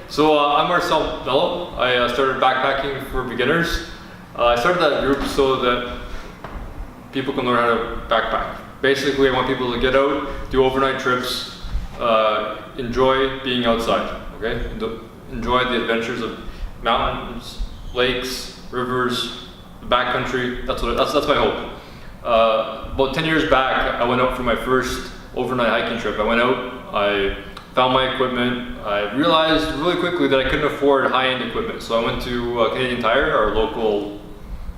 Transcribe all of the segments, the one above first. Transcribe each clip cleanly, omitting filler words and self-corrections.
So I'm Marcel. I started backpacking for beginners. I started that group so that people can learn how to backpack. Basically, I want people to get out, do overnight trips, enjoy being outside. Okay, enjoy the adventures of mountains, lakes, rivers, the backcountry. That's my hope. About 10 years back, I went out for my first overnight hiking trip. I went out, I found my equipment. I realized really quickly that I couldn't afford high-end equipment. So I went to Canadian Tire, our local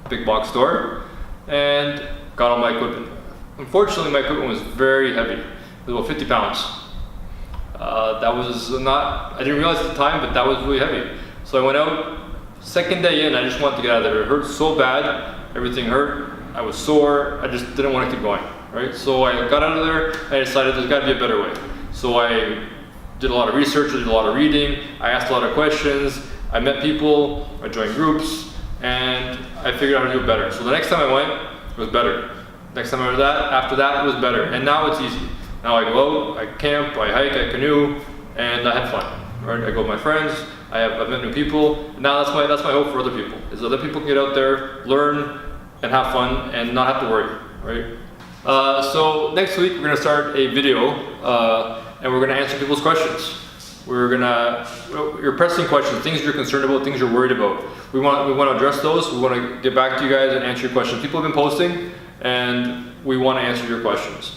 big box store, and got all my equipment. Unfortunately, my equipment was very heavy. It was about 50 pounds. That was not, I didn't realize at the time, but that was really heavy. So I went out, second day in, I just wanted to get out of there. It hurt so bad, everything hurt. I was sore, I just didn't want to keep going, right? So I got out of there, I decided there's gotta be a better way. So I did a lot of research, I did a lot of reading, I asked a lot of questions, I met people, I joined groups, and I figured out how to do it better. So the next time I went, it was better. Next time after that, it was better. And now it's easy. Now I go out, I camp, I hike, I canoe, and I have fun. Right? I go with my friends, I've met new people. And now that's my hope for other people, is other people can get out there, learn, and have fun, and not have to worry, right? So next week we're gonna start a video, and we're gonna answer people's questions. Your pressing questions, things you're concerned about, things you're worried about. We want to address those. We want to get back to you guys and answer your questions. People have been posting, and we want to answer your questions.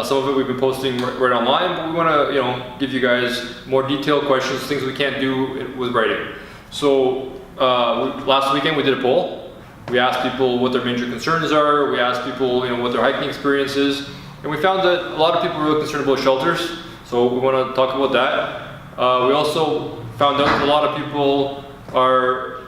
Some of it we've been posting right online, but we want to, give you guys more detailed questions, things we can't do with writing. So last weekend we did a poll. We asked people what their major concerns are. We asked people, what their hiking experience is, and we found that a lot of people are really concerned about shelters. So we want to talk about that. We also found out that a lot of people are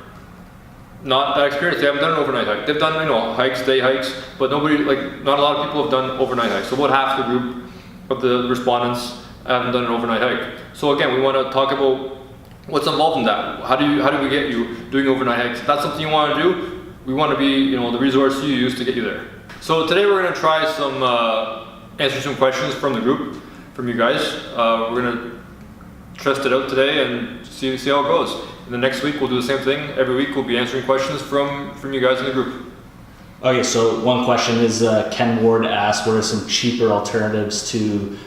not that experienced. They haven't done an overnight hike. They've done, hikes, day hikes, but not a lot of people have done overnight hikes. So about half the group of the respondents haven't done an overnight hike. So again, we want to talk about what's involved in that. How do we get you doing overnight hikes? If that's something you want to do, we want to be, the resource you use to get you there. So today we're going to try answer some questions from the group, from you guys. We're going to test it out today and see how it goes. And the next week we'll do the same thing. Every week we'll be answering questions from you guys in the group. Okay, so one question is Ken Ward asked, what are some cheaper alternatives to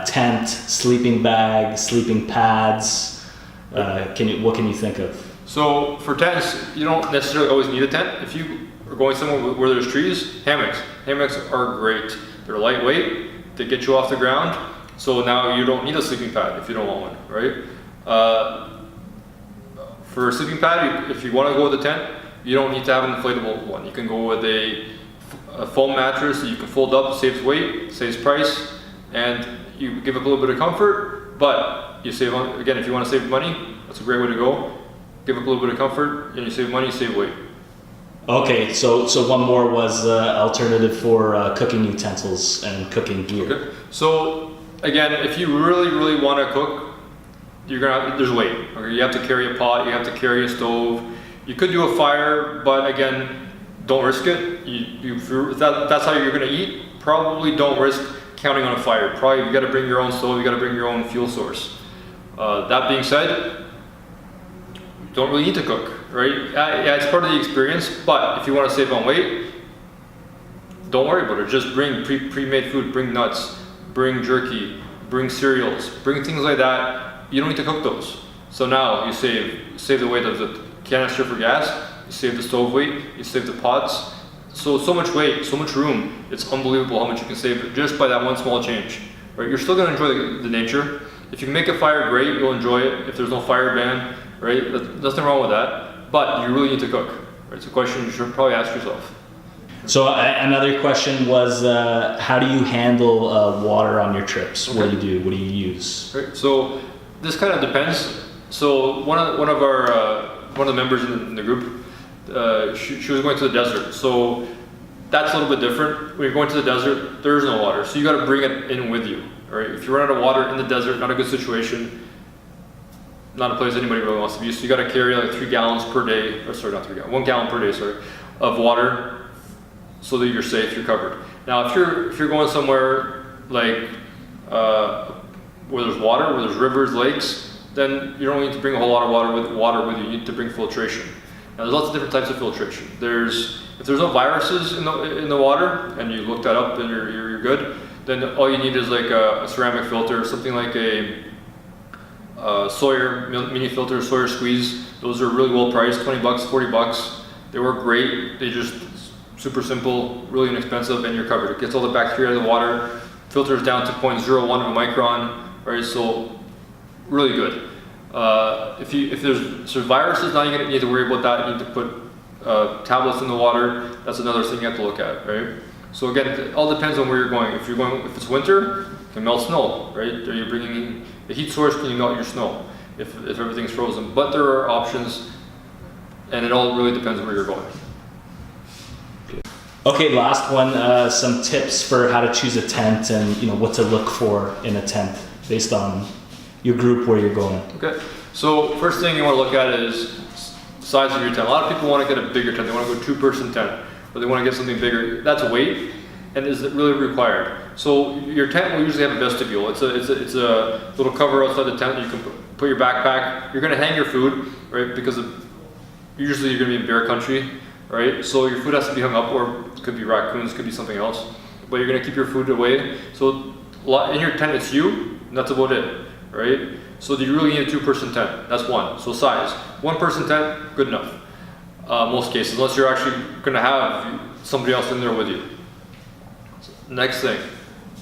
tent, sleeping bag, sleeping pads? What can you think of? So for tents, you don't necessarily always need a tent. If you are going somewhere where there's trees, hammocks. Hammocks are great. They're lightweight, they get you off the ground. So now you don't need a sleeping pad if you don't want one, right? For a sleeping pad, if you want to go with a tent, you don't need to have an inflatable one. You can go with a foam mattress that you can fold up, saves weight, saves price, and you give up a little bit of comfort, but you save on, again, if you want to save money, that's a great way to go. Give up a little bit of comfort, and you save money, you save weight. Okay, so one more was alternative for cooking utensils and cooking gear. Okay. So again, if you really, really want to cook, there's weight. Okay? You have to carry a pot, you have to carry a stove. You could do a fire, but again, don't risk it. If that's how you're going to eat, probably don't risk counting on a fire. Probably you got to bring your own stove, you got to bring your own fuel source. That being said, don't really need to cook, right? Yeah, it's part of the experience, but if you want to save on weight, don't worry about it. Just bring pre-made food, bring nuts, bring jerky, bring cereals, bring things like that. You don't need to cook those. So now you save the weight of the canister for gas, you save the stove weight, you save the pots. So much weight, so much room. It's unbelievable how much you can save just by that one small change, right? You're still going to enjoy the nature. If you can make a fire, great, you'll enjoy it. If there's no fire ban, right? There's nothing wrong with that, but you really need to cook, right? It's a question you should probably ask yourself. So another question was, how do you handle water on your trips? Okay. What do you use? Right. So this kind of depends. So one of the members in the group, she was going to the desert. So that's a little bit different. When you're going to the desert, there's no water, so you got to bring it in with you. Right? If you run out of water in the desert, not a good situation. Not a place anybody really wants to be. So you got to carry like 3 gallons per day, or sorry, not 3 gallons, 1 gallon per day, of water, so that you're safe, you're covered. Now, if you're going somewhere like where there's water, where there's rivers, lakes, then you don't need to bring a whole lot of water with you. You need to bring filtration. Now there's lots of different types of filtration. If there's no viruses in the water, and you look that up and you're good, then all you need is like a ceramic filter, something like a Sawyer mini filter, Sawyer squeeze. Those are really well priced, $20, $40. They work great. They just super simple, really inexpensive, and you're covered. It gets all the bacteria out of the water, filters down to 0.01 of a micron, right? So really good. If there's viruses, now you need to worry about that. You need to put tablets in the water. That's another thing you have to look at, right? So again, it all depends on where you're going. If it's winter, you can melt snow, right? Are you bringing a heat source? Can you melt your snow if everything's frozen? But there are options, and it all really depends where you're going. Okay, last one. Some tips for how to choose a tent and what to look for in a tent based on your group where you're going. Okay, so first thing you want to look at is size of your tent. A lot of people want to get a bigger tent. They want to go 2-person tent, or they want to get something bigger. That's weight, and is it really required? So your tent will usually have a vestibule. It's a little cover outside the tent. You can put your backpack. You're going to hang your food, right? Because usually you're going to be in bear country, right? So your food has to be hung up, or it could be raccoons, could be something else. But you're going to keep your food away. So in your tent, it's you, and that's about it, right? So do you really need a 2-person tent? That's one. So size, 1-person tent, good enough. Most cases, unless you're actually going to have somebody else in there with you. Next thing,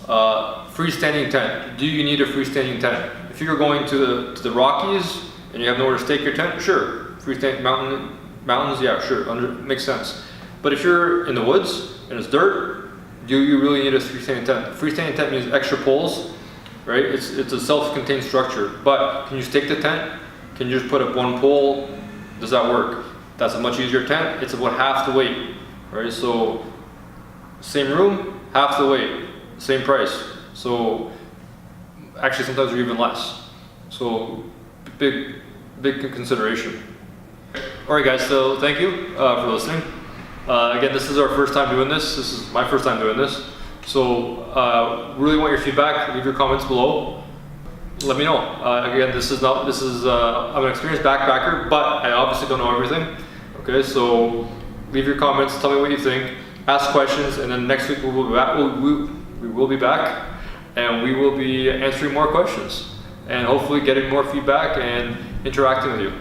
freestanding tent. Do you need a freestanding tent? If you're going to the Rockies and you have nowhere to stake your tent, sure. Freestanding mountains, yeah, sure, makes sense. But if you're in the woods and it's dirt, do you really need a freestanding tent? Freestanding tent means extra poles, right? It's a self-contained structure. But can you stake the tent? Can you just put up one pole? Does that work? That's a much easier tent. It's about half the weight, right? So same room, half the weight, same price. So actually sometimes they're even less. So big consideration. All right guys, so thank you for listening. Again, this is our first time doing this. This is my first time doing this. So really want your feedback. Leave your comments below. Let me know. Again, I'm an experienced backpacker, but I obviously don't know everything. Okay, so leave your comments. Tell me what you think. Ask questions, and then next week we will be back. We will be back, and we will be answering more questions, and hopefully getting more feedback and interacting with you.